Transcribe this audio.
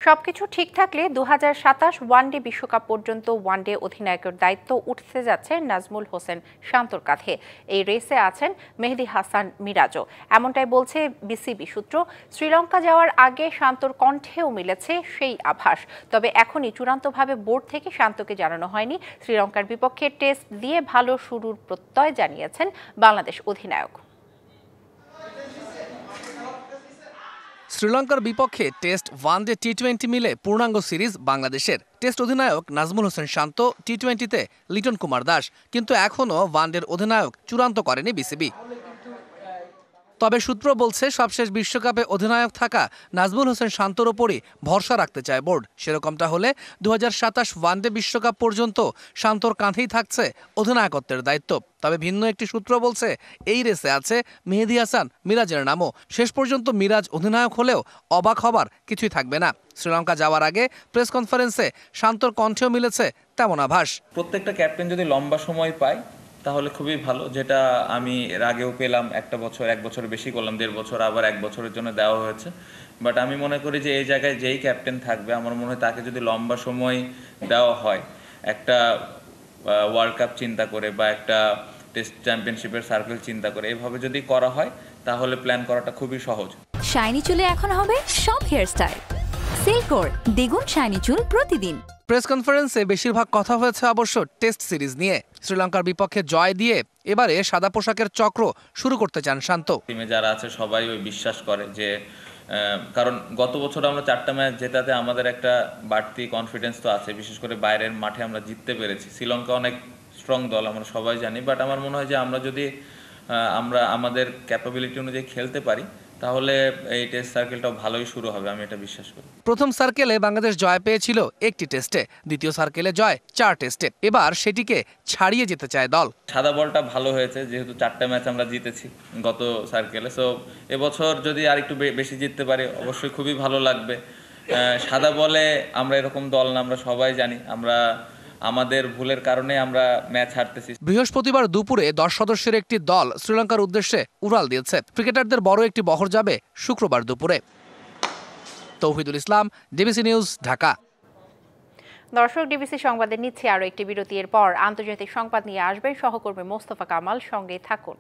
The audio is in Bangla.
সবকিছু ঠিক থাকলে 2027 ওয়ানডে বিশ্বকাপ পর্যন্ত ওয়ানডে অধিনায়কের দায়িত্ব উঠতে যাচ্ছে নাজমুল হোসেন শান্তর কাঁধে। এই রেসে আছেন মেহেদী হাসান মিরাজও, এমনটাই বলছে বিসিবি সূত্র। শ্রীলঙ্কা যাওয়ার আগে শান্তর কণ্ঠেও মিলেছে সেই আভাস। তবে এখনই চূড়ান্তভাবে বোর্ড থেকে শান্তকে জানানো হয়নি। শ্রীলঙ্কার বিপক্ষে টেস্ট দিয়ে ভালো শুরুর প্রত্যয় জানিয়েছেন বাংলাদেশ অধিনায়ক। শ্রীলঙ্কার বিপক্ষে টেস্ট, ওয়ানডে, টি-20 মিলে পূর্ণাঙ্গ সিরিজ বাংলাদেশের। টেস্ট অধিনায়ক নাজমুল হোসেন শান্ত, টি-20তে লিটন কুমার দাস, কিন্তু এখনও ওয়ানডের অধিনায়ক চূড়ান্ত করেনি বিসিবি। তবে সূত্র বলছে সবশেষ বিশ্বকাপে অধিনায়ক থাকা নাজমুল হোসেন শান্তর ওপরই ভরসা রাখতে চায় বোর্ড। সেরকমটা হলে 2027 ওয়ানডে বিশ্বকাপ পর্যন্ত শান্তর কাঁধেই থাকছে অধিনায়কত্বের দায়িত্ব। তবে ভিন্ন একটি সূত্র বলছে এই রেসে আছে মেহেদী হাসান মিরাজের নামও। শেষ পর্যন্ত মিরাজ অধিনায়ক হলেও অবাক হবার কিছুই থাকবে না। শ্রীলঙ্কা যাওয়ার আগে প্রেস কনফারেন্সে শান্তর কণ্ঠেও মিলেছে তেমন আভাস। প্রত্যেকটা ক্যাপ্টেন যদি লম্বা সময় পায় তাহলে খুবই ভালো, যেটা আমি এর আগেও পেলাম। একটা বছর, এক বছর বেশি করলাম, 1.5 বছর, আবার 1 বছরের জন্য দেওয়া হয়েছে। বাট আমি মনে করি যে এই জায়গায় যেই ক্যাপ্টেন থাকবে, আমার মনে হয় তাকে যদি লম্বা সময় দেওয়া হয়, একটা ওয়ার্ল্ড কাপ চিন্তা করে বা একটা টেস্ট চ্যাম্পিয়নশিপের সার্কেল চিন্তা করে এভাবে যদি করা হয়, তাহলে প্ল্যান করাটা খুবই সহজ। শাইনি চুলে এখন হবে সব হেয়ারস্টাইল। সিল্কোর দ্বিগুণ শাইনি চুল প্রতিদিন। প্রেস কনফারেন্সে বেশিরভাগ কথা হয়েছে অবশ্য টেস্ট সিরিজ নিয়ে। শ্রীলঙ্কার বিপক্ষে জয় দিয়ে এবারে সাদা পোশাকের চক্র শুরু করতে চান শান্ত। টিমে যারা আছে সবাই ওই বিশ্বাস করে যে, কারণ গত বছর আমরা 4টা ম্যাচ জেতাতে আমাদের একটা বাড়তি কনফিডেন্স তো আছে, বিশেষ করে বাইরের মাঠে আমরা জিততে পেরেছি। শ্রীলঙ্কা অনেক স্ট্রং দল, আমরা সবাই জানি। বাট আমার মনে হয় যে আমরা যদি আমরা আমাদের ক্যাপাবিলিটি অনুযায়ী খেলতে পারি, তাহলে এই টেস্ট সার্কেলটাও ভালোই শুরু হবে, আমি এটা বিশ্বাস করি। প্রথম সার্কেলে বাংলাদেশ জয় পেয়েছিল 1টি টেস্টে, দ্বিতীয় সার্কেলে জয় 4 টেস্টে। এবার সেটিকে ছাড়িয়ে যেতে চায় দল। সাদা বলটা ভালো হয়েছে, যেহেতু 4টা ম্যাচ আমরা জিতেছি গত সার্কেলে। সো এবছর যদি আর একটু বেশি জিততে পারি অবশ্যই খুবই ভালো লাগবে। সাদা বলে আমরা এরকম দল না, আমরা সবাই জানি আমরা আমাদের ভুলের কারণে আমরা ম্যাচ হারতেছি। বৃহস্পতিবার দুপুরে 10 সদস্যের একটি দল শ্রীলঙ্কার উদ্দেশ্যে উড়াল দিয়েছে। ক্রিকেটারদের বড় একটি বহর যাবে শুক্রবার দুপুরে। তৌহিদুল ইসলাম, ডিবিসি নিউজ, ঢাকা। দর্শক, ডিবিসি সংবাদে নিচ্ছে আরও একটি বিরতির পর আন্তর্জাতিক সংবাদ নিয়ে আসবেন সহকর্মী মোস্তফা কামাল। সঙ্গে থাকুন।